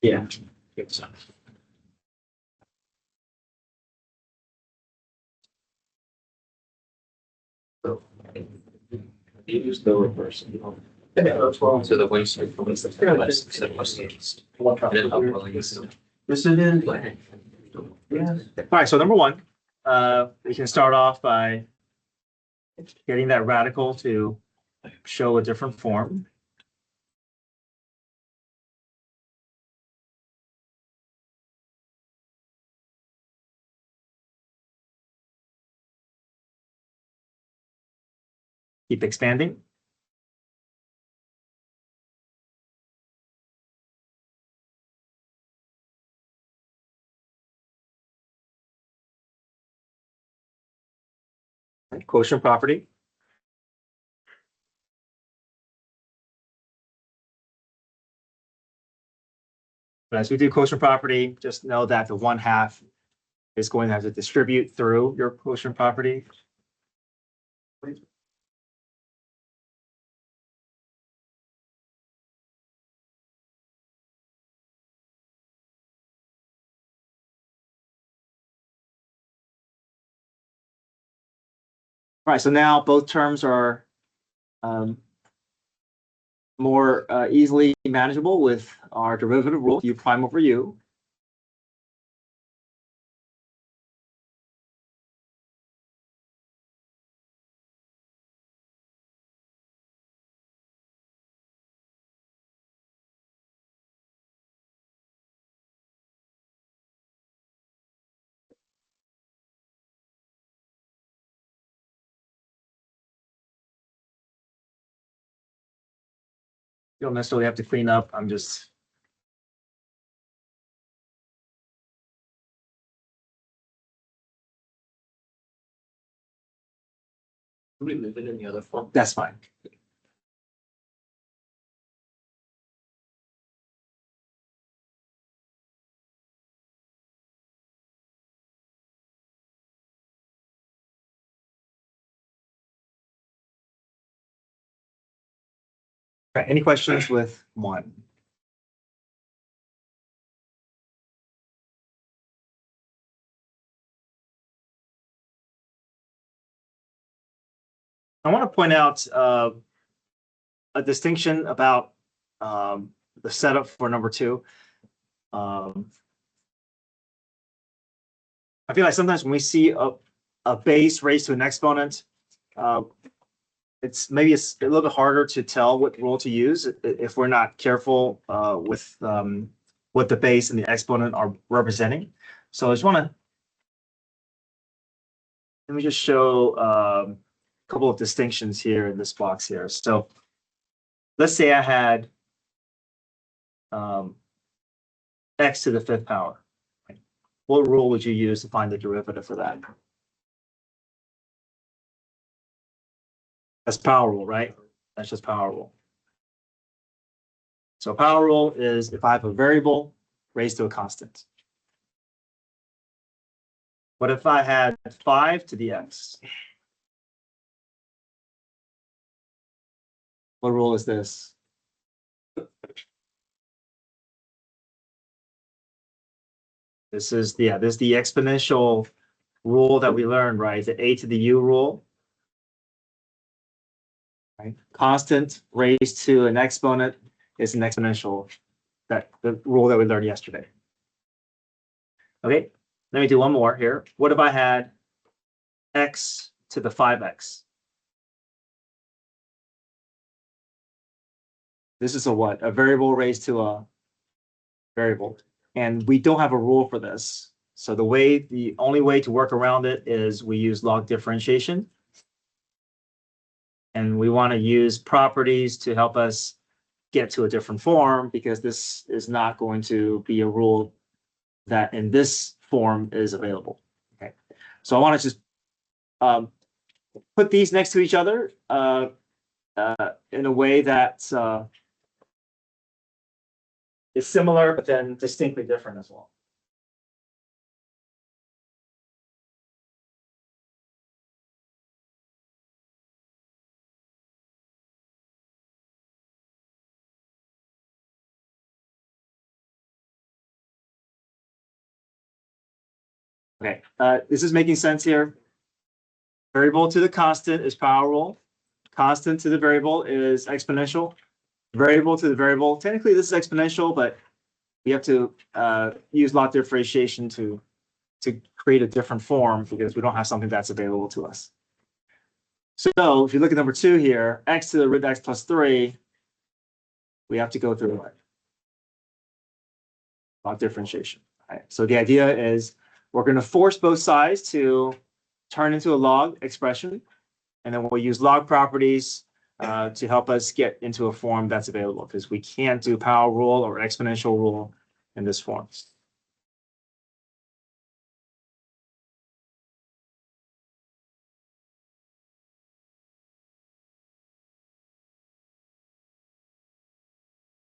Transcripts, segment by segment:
Yeah. Good stuff. So use the reverse. So the way you police the less instead of against. And then I'll police. This is in. Yeah. All right. So number one, we can start off by getting that radical to show a different form. Keep expanding. Quotient property. But as we do quotient property, just know that the 1/2 is going to have to distribute through your quotient property. All right, so now both terms are more easily manageable with our derivative rule, u prime over u. You don't necessarily have to clean up. I'm just Remove it in the other form. that's fine. All right, any questions with one? I want to point out a distinction about the setup for number two. I feel like sometimes when we see a base raised to an exponent, it's maybe it's a little bit harder to tell what rule to use if we're not careful with what the base and the exponent are representing. So I just want to let me just show a couple of distinctions here in this box here. So let's say I had x to the 5th power. What rule would you use to find the derivative for that? That's power rule, right? That's just power rule. So power rule is if I have a variable raised to a constant. What if I had 5 to the x? What rule is this? This is the exponential rule that we learned, right? The a to the u rule. Right? Constant raised to an exponent is an exponential. That the rule that we learned yesterday. Okay, let me do one more here. What if I had x to the 5x? This is a what? A variable raised to a variable. And we don't have a rule for this. So the only way to work around it is we use log differentiation. And we want to use properties to help us get to a different form because this is not going to be a rule that in this form is available. Okay, so I want to just put these next to each other in a way that is similar, but then distinctly different as well. Okay, this is making sense here. Variable to the constant is power rule. Constant to the variable is exponential. Variable to the variable, technically this is exponential, but we have to use log differentiation to create a different form because we don't have something that's available to us. So if you look at number 2 here, x to the root x plus 3, we have to go through what? Log differentiation. Right? So the idea is we're going to force both sides to turn into a log expression, and then we'll use log properties to help us get into a form that's available because we can't do power rule or exponential rule in this form.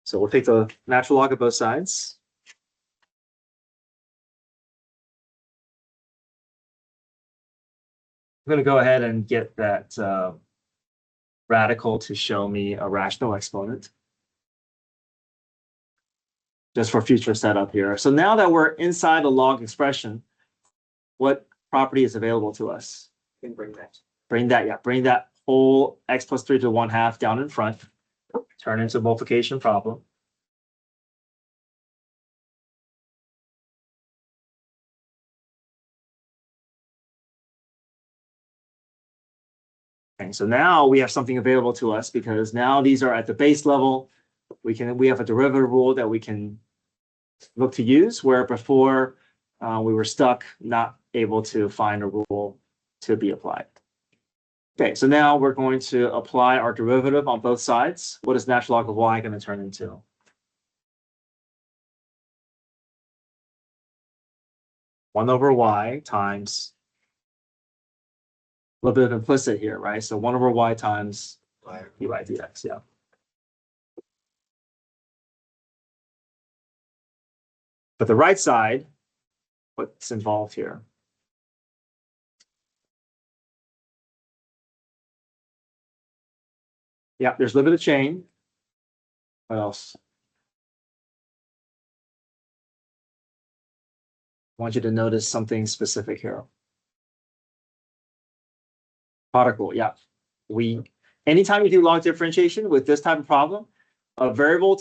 So we'll take the natural log of both sides. I'm going to go ahead and get that radical to show me a rational exponent. Just for future setup here. So now that we're inside a log expression, what property is available to us? You can bring that. Bring that whole x plus 3 to 1/2 down in front. Turn into a multiplication problem. Okay, so now we have something available to us because now these are at the base level. We have a derivative rule that we can look to use, where before we were stuck, not able to find a rule to be applied. Okay, so now we're going to apply our derivative on both sides. What is natural log of y going to turn into? One over y times a little bit of implicit here, right? So 1 over y times dy dx, yeah. But the right side, what's involved here? Yeah, there's a little bit of chain. What else? I want you to notice something specific here. Particle, yeah. Anytime you do log differentiation with this type of problem, a variable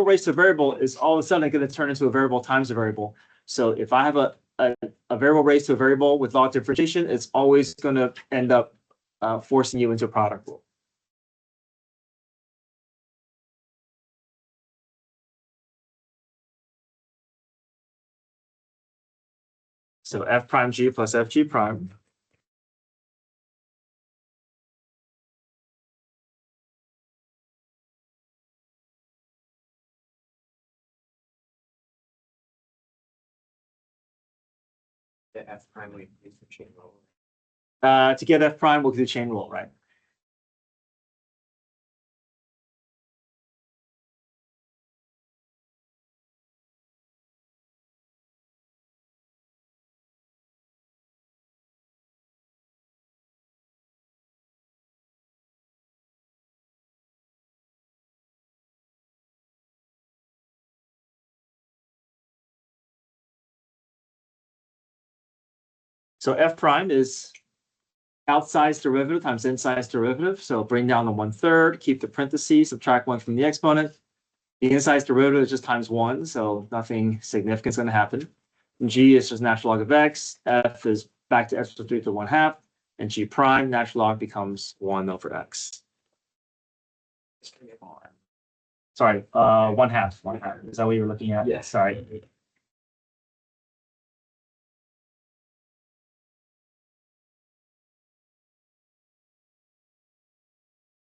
raised to a variable is all of a sudden going to turn into a variable times a variable. So if I have a variable raised to a variable with log differentiation, it's always going to end up forcing you into a product rule. So f prime g plus f g prime. The F prime we use the chain rule. To get f prime, we'll do chain rule, right? So f prime is outsized derivative times insized derivative. So bring down the 1/3, keep the parentheses, subtract 1 from the exponent. The insized derivative is just times 1, so nothing significant is going to happen. And g is just natural log of x. F is back to x plus 3 to 1/2. And g prime, natural log becomes 1 over x. Sorry, 1/2. 1/2. Is that what you were looking at? Yes. Sorry.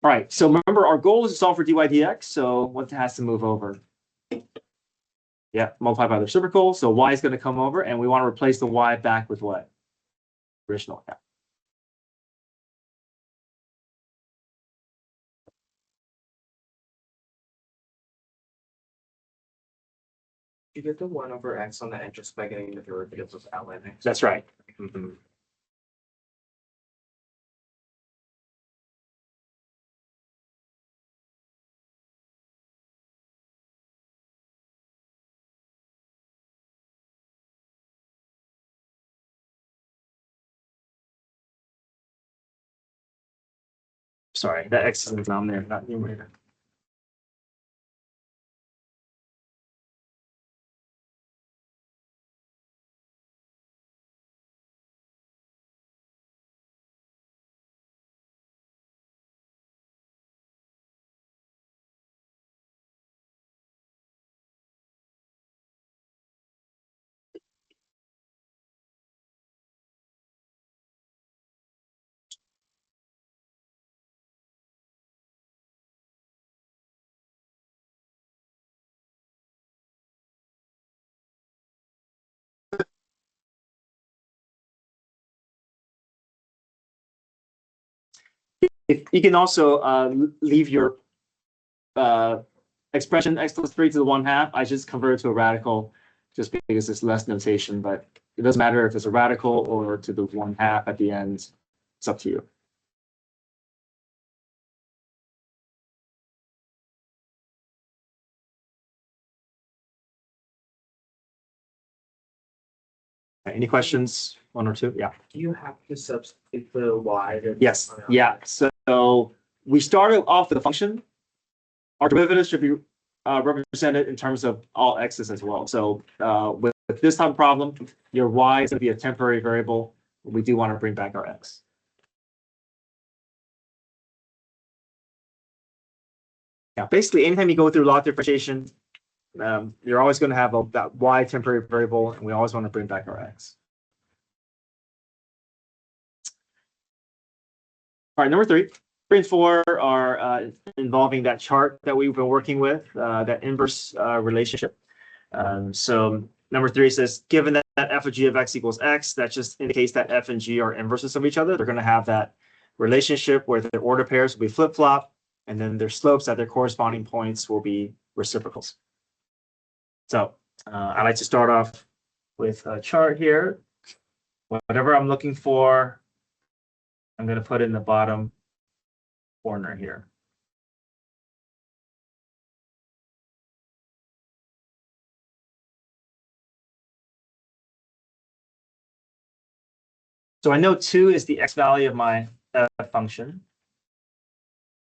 All right, so remember our goal is to solve for dy dx, so what has to move over? Yeah, multiply by the reciprocal, so y is going to come over, and we want to replace the y back with what? Original, yeah. You get the 1 over x on the end just by getting the derivatives of ln x. That's right. Mm-hmm. Sorry, that x is in the denominator, not numerator. You can also leave your expression x plus 3 to the 1/2. I just convert it to a radical just because it's less notation, but it doesn't matter if it's a radical or to the 1/2 at the end. It's up to you. Any questions? One or two? Yeah. Do you have to substitute the y? Yes. Yeah. So we started off with a function. Our derivative should be represented in terms of all x's as well. So with this type of problem, your y is going to be a temporary variable. We do want to bring back our x. Yeah, basically, anytime you go through log differentiation, you're always going to have that y temporary variable, and we always want to bring back our x. All right, number 3. 3 and 4 are involving that chart that we've been working with, that inverse relationship. So number 3 says, given that f of g of x equals x, that just indicates that f and g are inverses of each other. They're going to have that relationship where their order pairs will be flip-flop, and then their slopes at their corresponding points will be reciprocals. So I like to start off with a chart here. Whatever I'm looking for, I'm going to put in the bottom corner here. So I know 2 is the x value of my f function,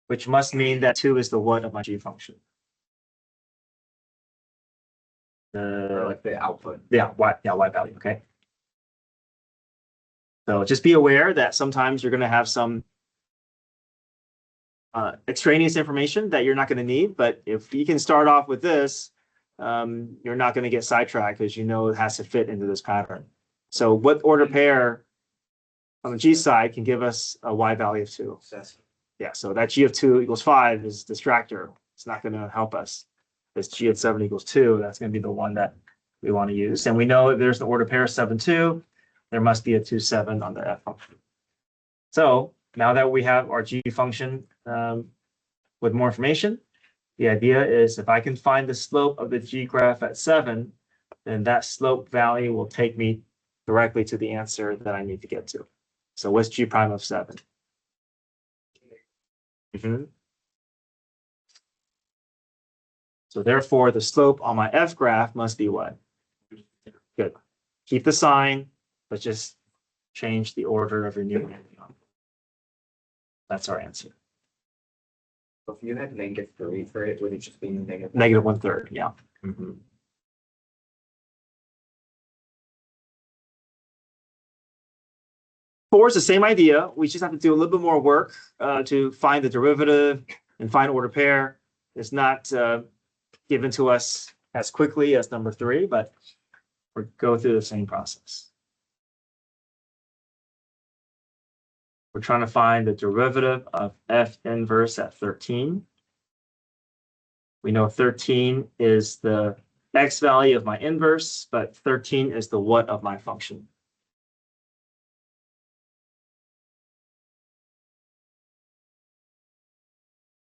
which must mean that 2 is the what of my g function. Or like the output. Yeah, y value, okay? So just be aware that sometimes you're going to have some extraneous information that you're not going to need, but if you can start off with this, you're not going to get sidetracked because you know it has to fit into this pattern. So what order pair on the g side can give us a y value of 2? Yeah, so that g of 2 equals 5 is distractor. It's not going to help us. This g of 7 equals 2, that's going to be the one that we want to use. And we know if there's the order pair 7, 2, there must be a 2, 7 on the f function. So now that we have our g function with more information, the idea is if I can find the slope of the g graph at 7, then that slope value will take me directly to the answer that I need to get to. So what's g prime of 7? So therefore, the slope on my f graph must be what? Good. Keep the sign, but just change the order of your numerator. That's our answer. So if you had -3 for it, would it just be negative? Negative 1/3, yeah. 4 is the same idea. We just have to do a little bit more work to find the derivative and find order pair. It's not given to us as quickly as number 3, but we'll go through the same process. We're trying to find the derivative of f inverse at 13. We know 13 is the x value of my inverse, but 13 is the what of my function.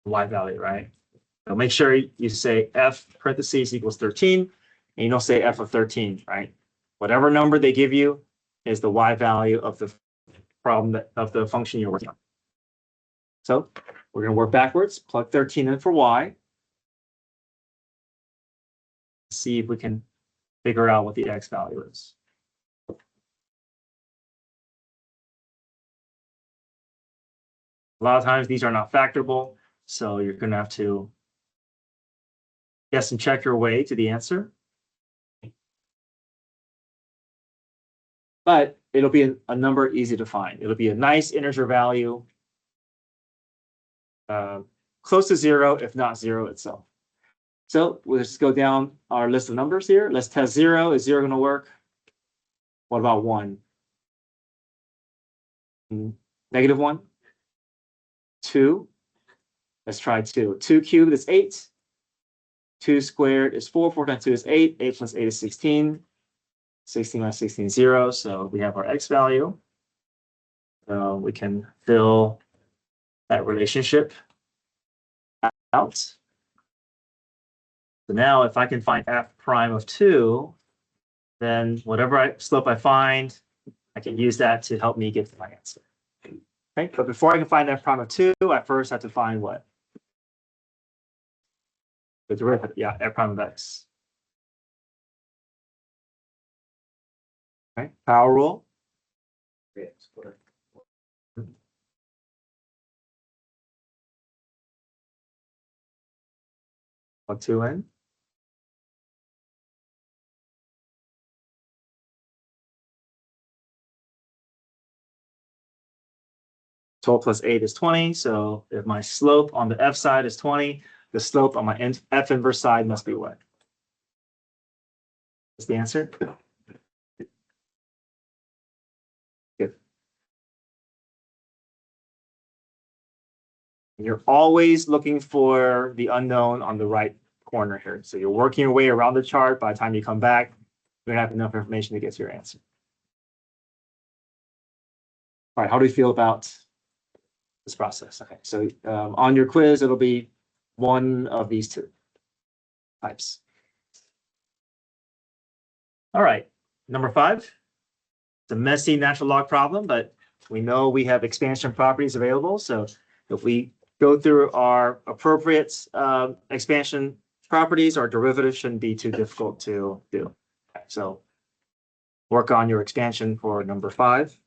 Y value, right? So make sure you say f parentheses equals 13, and you don't say f of 13, right? Whatever number they give you is the y value of the problem of the function you're working on. So we're going to work backwards, plug 13 in for y. See if we can figure out what the x value is. lot of times these are not factorable, so you're going to have to guess and check your way to the answer. But it'll be a number easy to find. It'll be a nice integer value, close to 0, if not 0 itself. So we'll just go down our list of numbers here. Let's test 0. Is 0 going to work? What about 1? -1? 2? Let's try 2. 2 cubed is 8. 2 squared is 4. 4 times 2 is 8. 8 plus 8 is 16. 16 minus 16 is 0. So we have our x value. We can fill that relationship out. So now if I can find f prime of 2, then whatever slope I find, I can use that to help me get to my answer. Okay, but before I can find f prime of 2, I first have to find what? The derivative, yeah, f prime of x. Okay, power rule. Plug 2 in. Twelve plus 8 is 20. So if my slope on the f side is 20, the slope on my f inverse side must be what? What's the answer? Good. You're always looking for the unknown on the right corner here. So you're working your way around the chart. By the time you come back, you're gonna have enough information to get to your answer. All right, how do you feel about this process? Okay, so on your quiz, it'll be one of these two types. All right, number 5. It's a messy natural log problem, but we know we have expansion properties available. So if we go through our appropriate expansion properties, our derivative shouldn't be too difficult to do. Okay, so work on your expansion for number 5.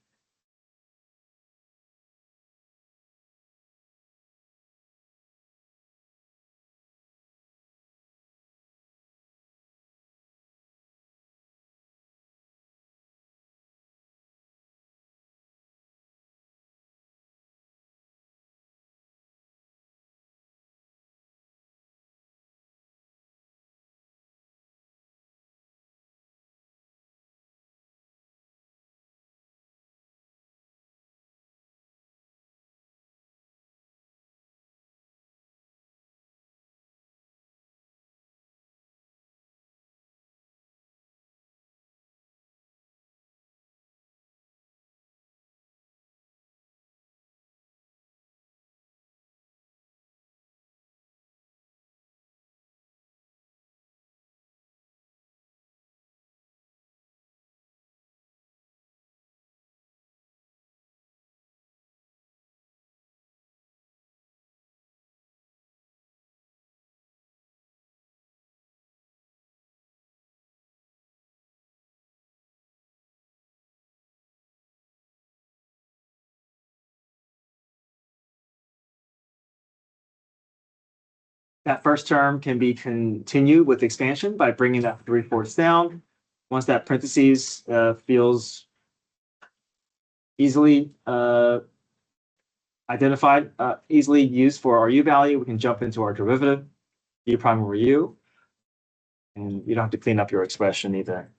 That first term can be continued with expansion by bringing that 3/4 down. Once that parentheses feels easily identified, easily used for our u value, we can jump into our derivative, u prime over u. And you don't have to clean up your expression either.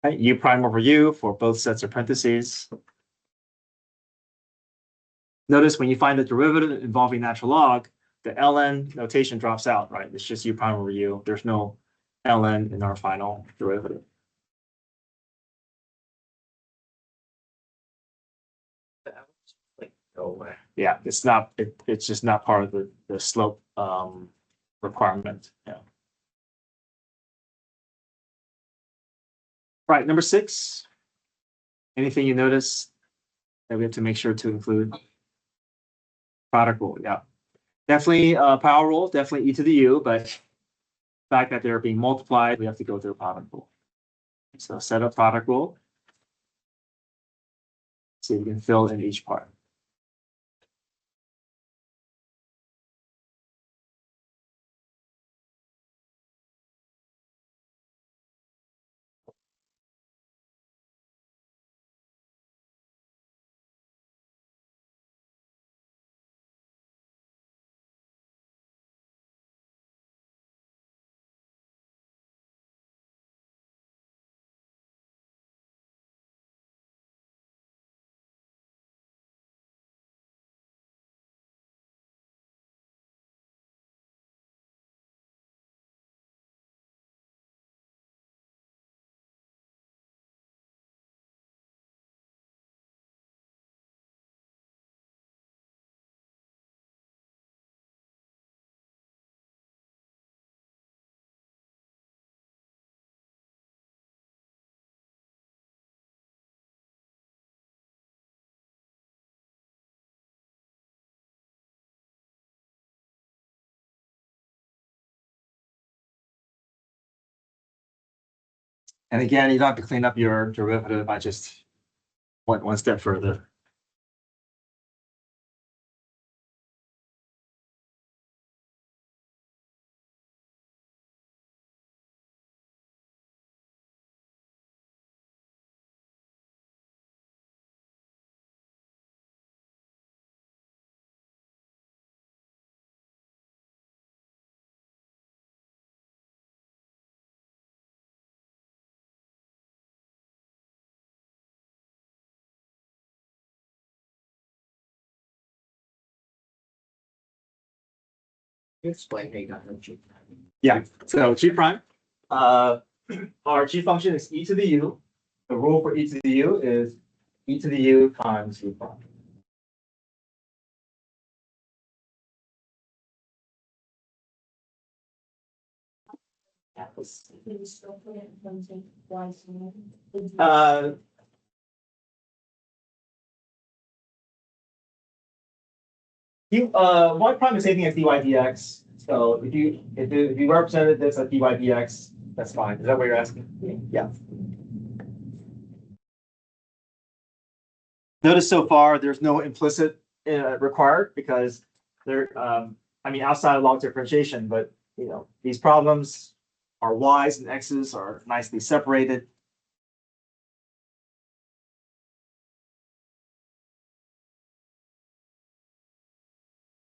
Okay, u prime over u for both sets of parentheses. Notice when you find the derivative involving natural log, the ln notation drops out, right? It's just u prime over u. There's no ln in our final derivative. Yeah, it's not. It's just not part of the slope requirement. Yeah. Right, number 6. Anything you notice that we have to make sure to include? Product rule, yeah. Definitely power rule, definitely e to the u, but the fact that they're being multiplied, we have to go through a product rule. So set up product rule. So you can fill in each part. And again, you don't have to clean up your derivative by just one step further. You explain how you got that G. Yeah, so G prime. Our G function is e to the u. The rule for e to the u is e to the u times G prime. Y prime is anything as dy dx. So if you represented this as dy dx, that's fine. Is that what you're asking? Yeah. Notice so far there's no implicit required because they're I mean outside of log differentiation, but these problems our y's and x's are nicely separated.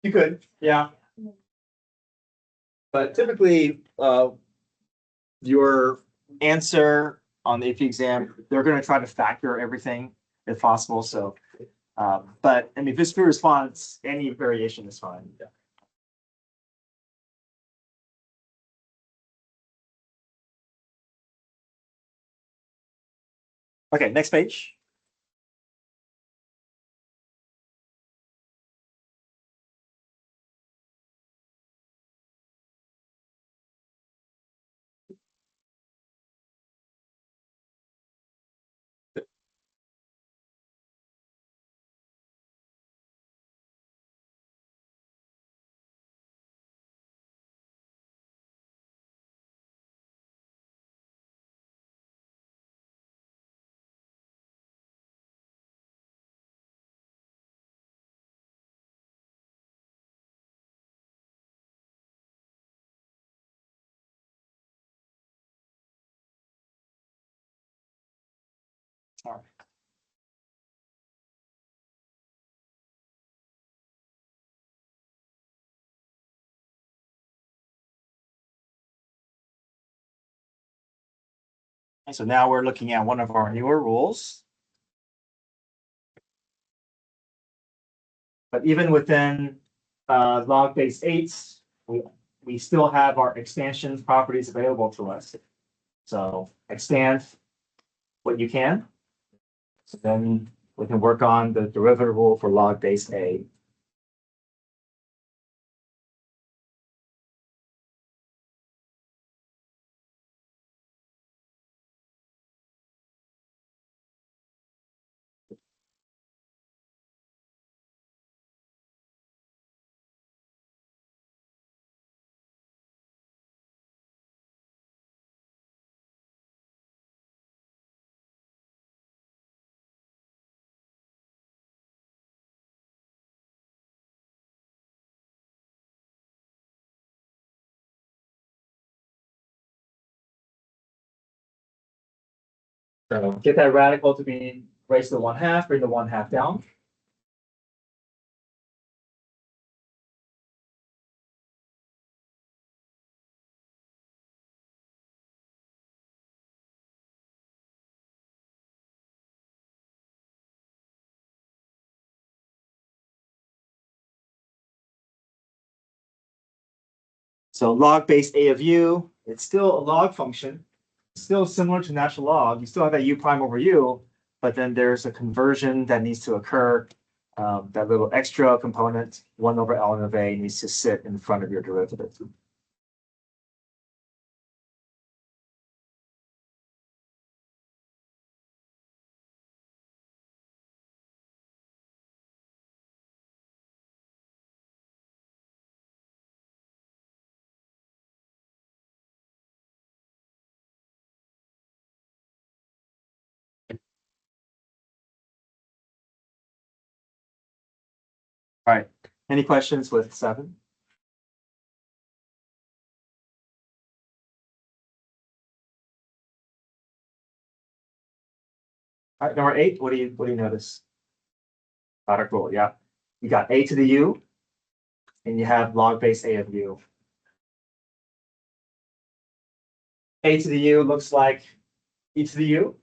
You could, yeah. But typically, your answer on the AP exam, they're going to try to factor everything if possible. So, but I mean, if it's free response, any variation is fine. Yeah. Okay, next page. All right. And so now we're looking at one of our newer rules. But even within log base 8s, we still have our expansion properties available to us. So extend what you can. So then we can work on the derivative rule for log base A. So get that radical to be raised to the 1/2, bring the 1/2 down. So log base a of u, it's still a log function, still similar to natural log. You still have that u prime over u, but then there's a conversion that needs to occur. That little extra component, 1 over ln of a, needs to sit in front of your derivative. All right. Any questions with 7? All right, number 8, what do you notice? Product rule, yeah. You got a to the u, and you have log base a of u. A to the u looks like e to the u,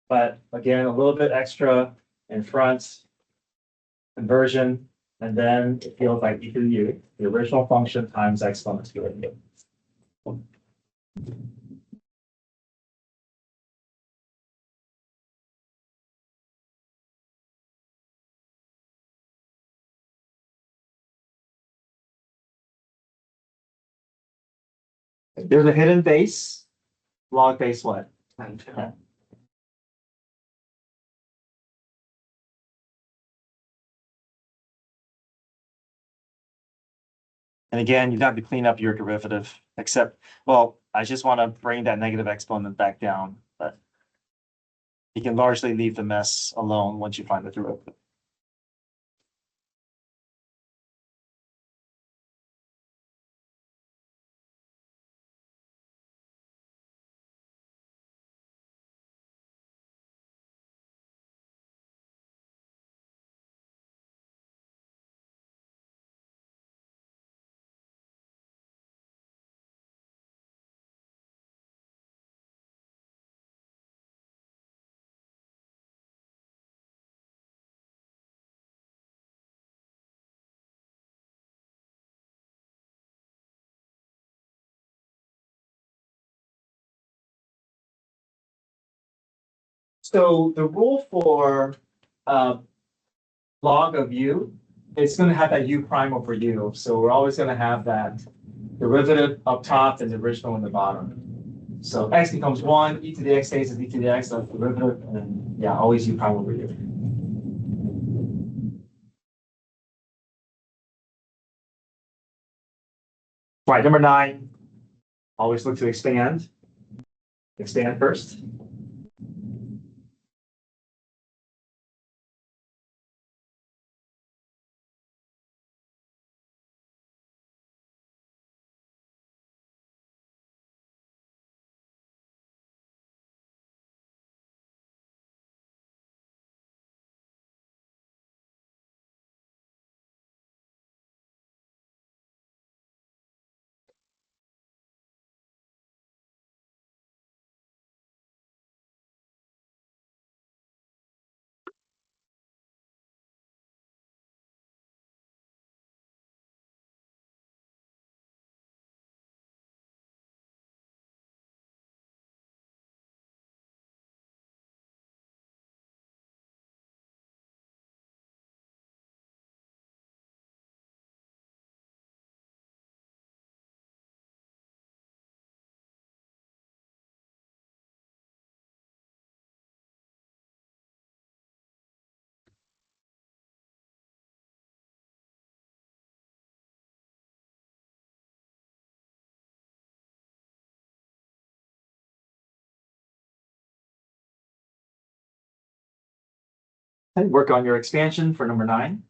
but again, a little bit extra in front, conversion, and then it feels like e to the u, the original function times exponent to the u. There's a hidden base, log base what? 10. And again, you don't have to clean up your derivative, except, well, I just want to bring that negative exponent back down, but you can largely leave the mess alone once you find the derivative. So the rule for log of u, it's going to have that u prime over u. So we're always going to have that derivative up top and the original in the bottom. So x becomes 1, e to the x stays as e to the x, that's the derivative, and yeah, always u prime over u. Right, number 9, always look to expand. Expand first. Okay, work on your expansion for number 9.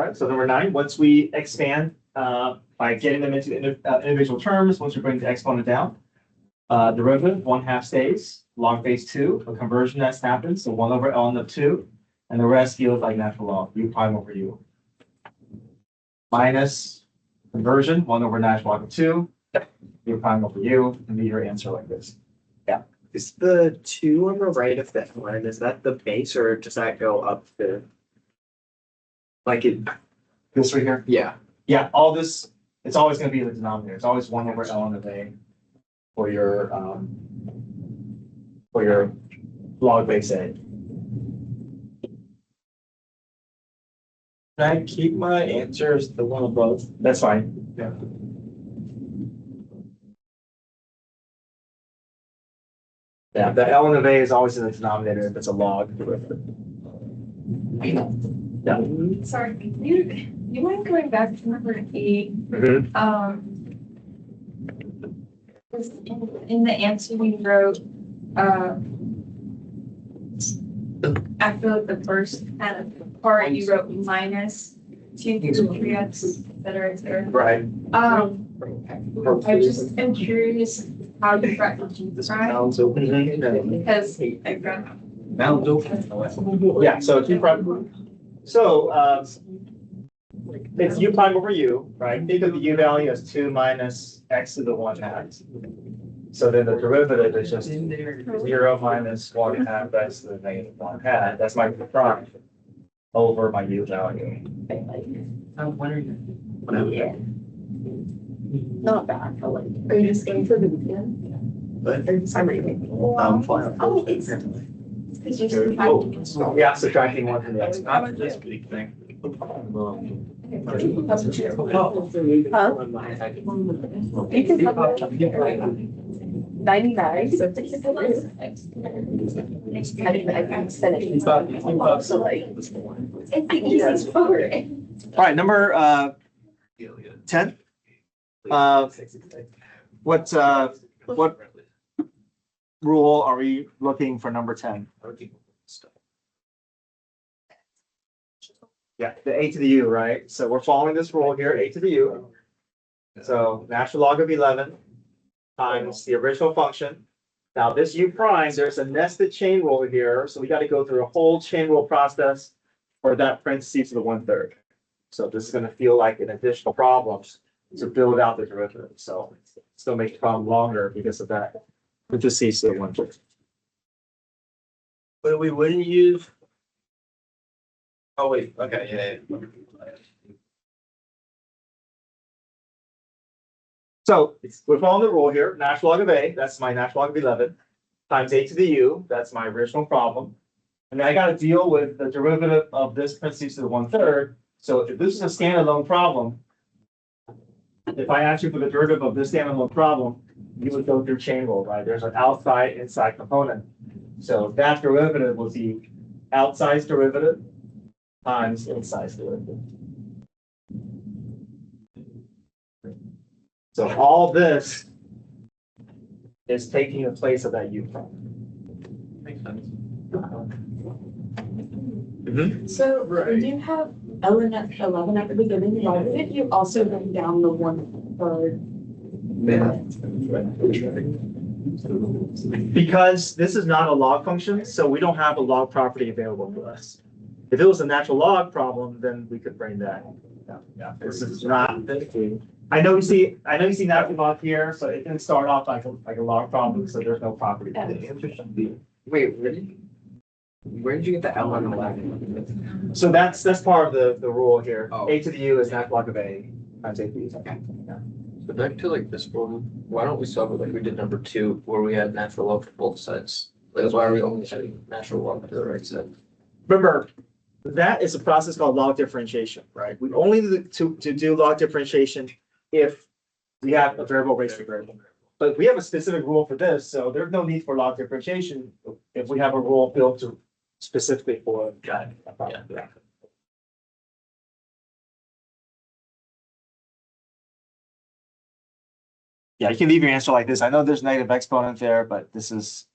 Right, so number 9, once we expand by getting them into individual terms, once we bring the exponent down, derivative 1/2 stays, log base 2, a conversion that's happened, so 1 over ln of 2, and the rest feels like natural log, u prime over u. Minus conversion, 1 over natural log of 2, u prime over u, and be your answer like this. Is the 2 on the right of that line, is that the base or does that go up the? Like it, This right here? yeah, Yeah, all this, it's always gonna be the denominator, it's always 1 over ln of a for your log base a. can I keep my answers the one above? That's fine. Yeah. Yeah, the ln of a is always in the denominator if it's a log. Sorry, you mind going back to number 8? In the answer you wrote, after like the first kind of part, you wrote minus 2 to 3x, et cetera. Right. I just am curious how you got to G prime, because I got. Yeah, so G prime. So, it's u prime over u, right? Think of the u value as 2 minus x to the 1/2. So then the derivative is just 0 minus 1/2 x to the negative 1/2. That's my prime over my u value. Yeah. Not bad, but like, are you just going for the weekend? But I'm reading. fine. Oh, it's. It's just. Yeah, subtracting 1 from the x. Not this big thing. Huh? You can have 99. So I'm finished. So like, it's the easiest part. All right, number 10. What rule are we looking for number 10? Yeah, the a to the u, right? So we're following this rule here, a to the u. So natural log of 11 times the original function. Now this u prime, there's a nested chain rule here, so we got to go through a whole chain rule process for that parentheses to the 1/3. So this is going to feel like an additional problem to build out the derivative. So it's going to make the problem longer because of that parentheses to the 1/3. But we wouldn't use. Oh, wait, okay, yeah. So we're following the rule here, natural log of a, that's my natural log of 11, times a to the u, that's my original problem. And then I got to deal with the derivative of this parentheses to the 1/3. So if this is a standalone problem, if I ask you for the derivative of this standalone problem, you would go through chain rule, right? There's an outside, inside component. So that derivative will be outside derivative times inside derivative. So all this is taking the place of that u prime. Makes sense. So when you have Ellen at 11 at the beginning, why didn't you also bring down the 1/3? Because this is not a log function, so we don't have a log property available to us. If it was a natural log problem, then we could bring that. Yeah, this is not. I know you see natural log here, so it didn't start off like a log problem, so there's no property. The answer should be, wait, where did you get the L on 11? So that's part of the rule here. Oh. A to the u is natural log of a times a to the u. So back to like this one, why don't we solve it like we did number 2, where we had natural log for both sides? Like, why are we only setting natural log to the right side? Remember, that is a process called log differentiation, right? We only need to do log differentiation if we have a variable raised to variable. But we have a specific rule for this, so there's no need for log differentiation if we have a rule built to specifically for that. Yeah. Yeah, you can leave your answer like this. I know there's negative exponent there, but this is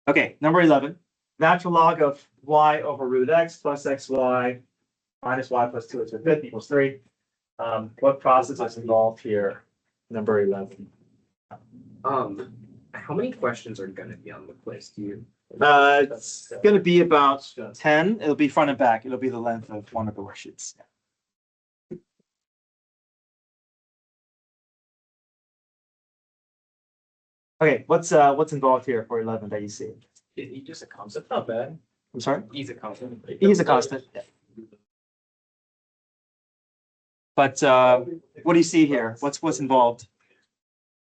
Okay, number 11, natural log of y over root x plus xy minus y plus 2 to the fifth equals 3. What process is involved here? Number 11. How many questions are gonna be on the quiz? Do you? It's gonna be about 10. It'll be front and back. It'll be the length of one of the worksheets. Okay, what's involved here for 11 that you see? He just a concept, not bad. I'm sorry? He's a concept. He's a constant. Yeah. But what do you see here? What's involved?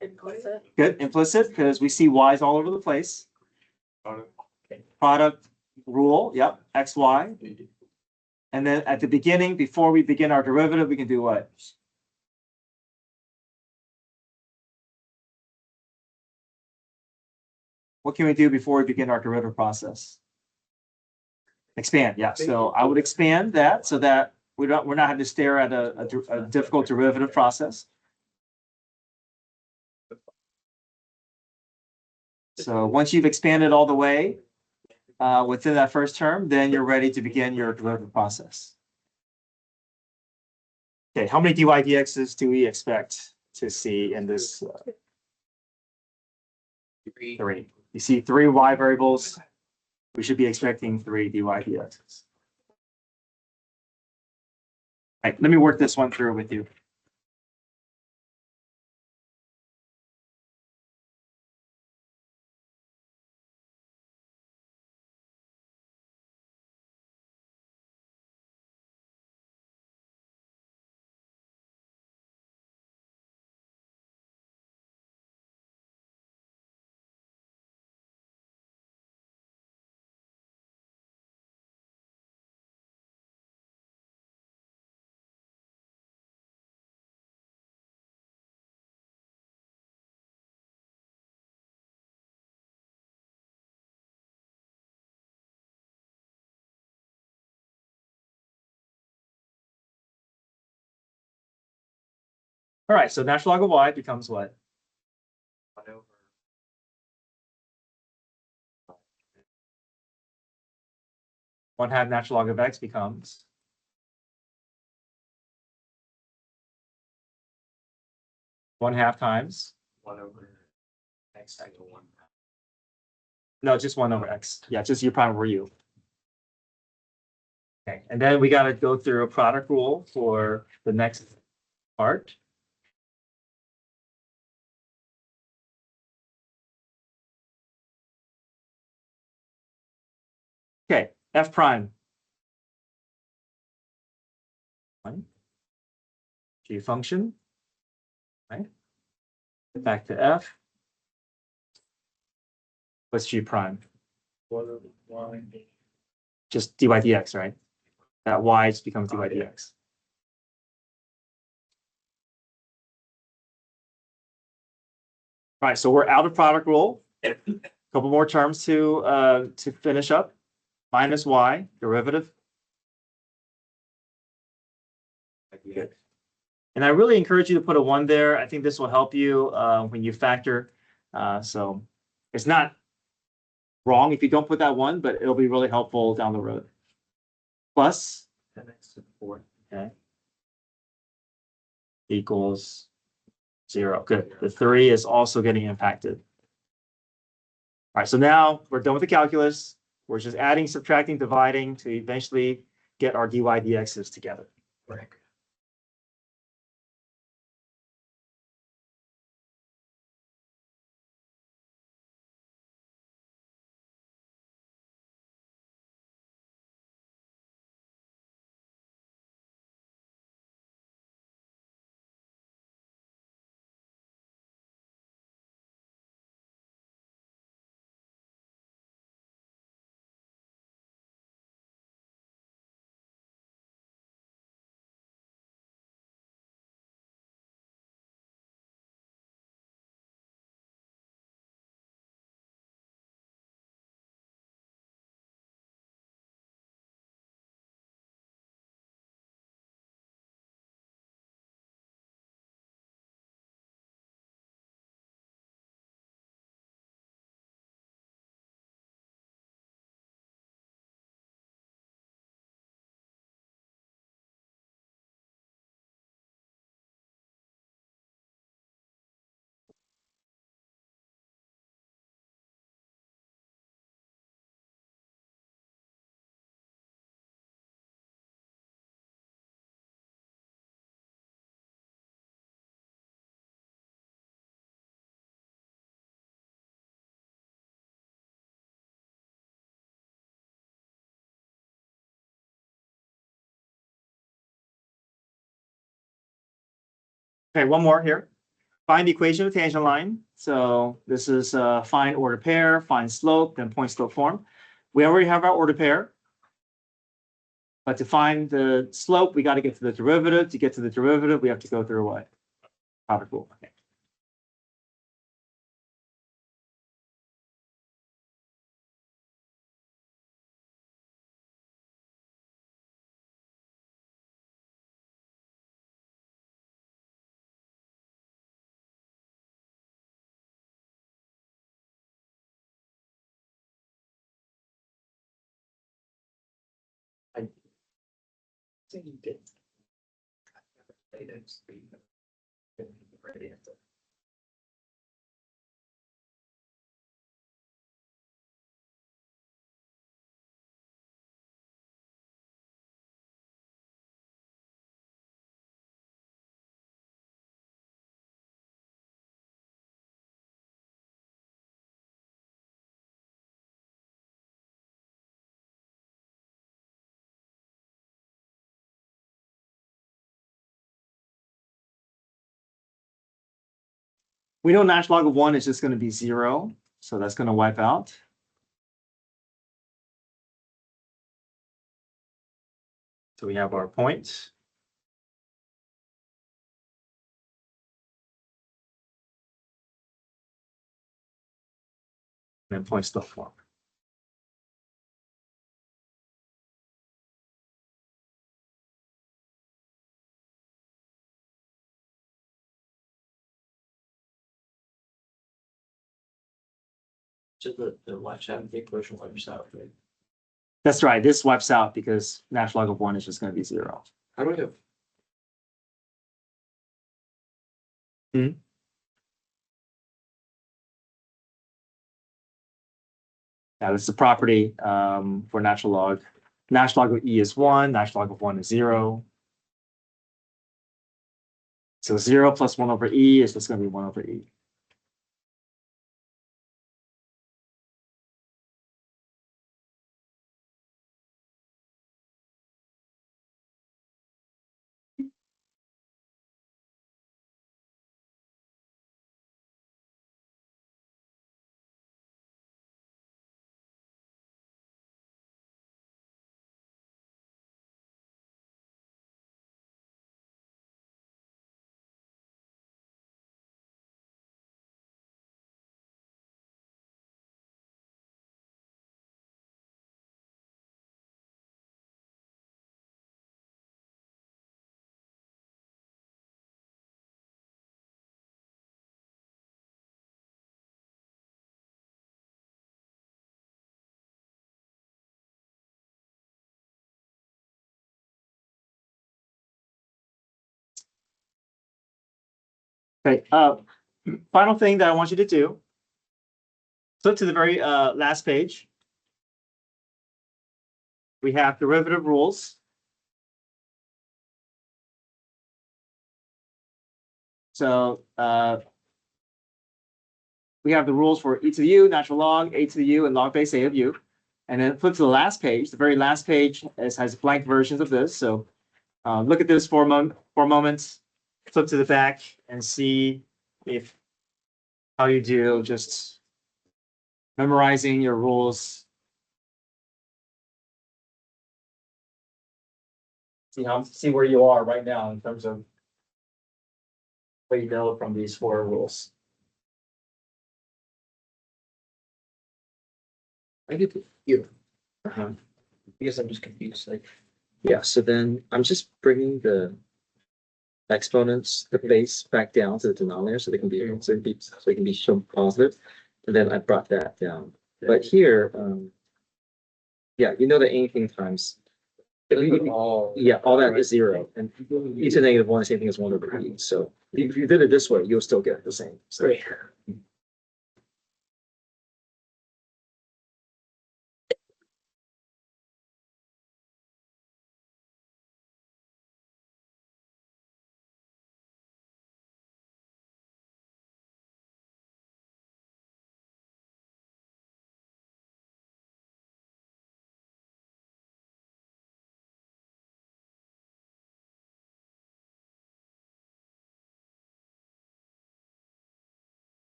Implicit. Good, implicit, because we see y's all over the place. Product rule, yep, x, y. And then at the beginning, before we begin our derivative, we can do what? What can we do before we begin our derivative process? Expand, yeah. So I would expand that so that we're not having to stare at a difficult derivative process. So once you've expanded all the way within that first term, then you're ready to begin your derivative process. Okay, how many dy dx's do we expect to see in this? 3. You see 3 y variables. We should be expecting 3 dy dx's. All right, let me work this one through with you. All right, so natural log of y becomes what? 1/2 natural log of x becomes 1/2 times. 1 over x equal 1. No, just 1 over x. Yeah, just your prime over u. Okay, and then we got to go through a product rule for the next part. Okay, f prime. G function, right? Back to f. What's g prime? Just dy dx, right? That y just becomes dy dx. All right, so we're out of product rule. A couple more terms to finish up. Minus y derivative. Good. And I really encourage you to put a 1 there. I think this will help you when you factor. So it's not wrong if you don't put that 1, but it'll be really helpful down the road. Plus 10x to the 4th. Okay. Equals 0. Good. The 3 is also getting impacted. All right, so now we're done with the calculus. We're just adding, subtracting, dividing to eventually get our dy dx's together. Right. Okay, one more here. Find the equation of tangent line. So this is find order pair, find slope, then point slope form. We already have our order pair. But to find the slope, we got to get to the derivative. To get to the derivative, we have to go through what? Product rule. Okay. think you did. Items. Right answer. We know natural log of 1 is just going to be 0. So that's going to wipe out. So we have our point. And then point slope form. Just the watch out, the equation wipes out, right? That's right. This wipes out because natural log of 1 is just going to be 0. How do we have? Now this is a property for natural log. Natural log of e is 1. Natural log of 1 is 0. So 0 plus 1 over e is just going to be 1 over e. Okay. Final thing that I want you to do. Flip to the very last page. We have derivative rules. So we have the rules for e to the u, natural log, a to the u, and log base a of u. And then flip to the last page. The very last page has blank versions of this. So look at this for a moment. Flip to the back and see if how you do just memorizing your rules. See where you are right now in terms of what you know from these 4 rules. I get to here. Uh-huh. I guess I'm just confused, like. Yeah, so then I'm just bringing the exponents, the base back down to the denominator so they can be shown positive. And then I brought that down. But here, yeah, you know that anything times Oh. yeah, all that is 0. And e to negative 1 is same thing as 1 over e. So if you did it this way, you'll still get the same. So, Great.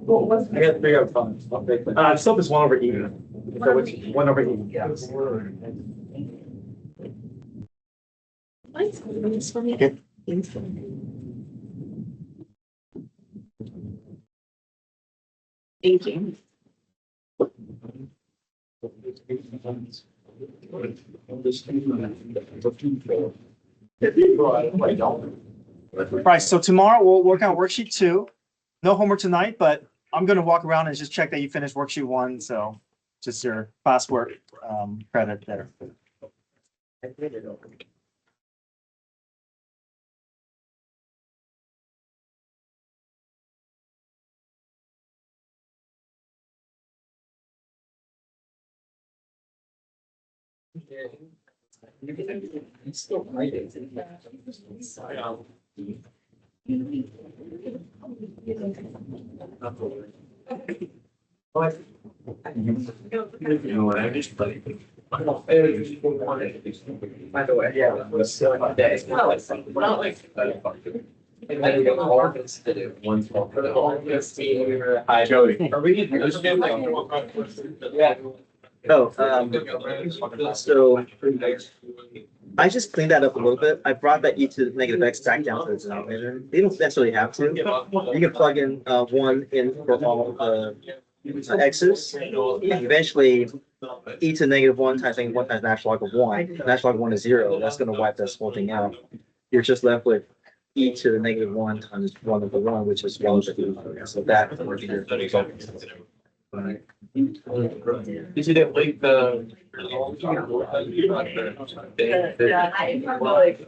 What was? I got to figure out fun. Slope is 1 over E. So it's 1 over E. Yes. Okay. Thank you. Right, so tomorrow we'll work on worksheet 2. No homework tonight, but I'm gonna walk around and just check that you finished worksheet 1, so just your fast work credit there. Still writing. By the way, yeah. It's not like. And then we got all of this to do. One small. For the whole of this team, we were. Jody. Are we? Yeah. Oh, so I just cleaned that up a little bit. I brought that e to the negative x back down to the denominator. You don't necessarily have to. You can plug in 1 in for all the x's. And eventually, e to negative 1 times negative 1 times natural log of 1. Natural log of 1 is 0. That's going to wipe this whole thing out. You're just left with e to the negative 1 times 1 over 1, which is 1 over 2. So that would be your result. Did you delete the? Yeah, I feel like.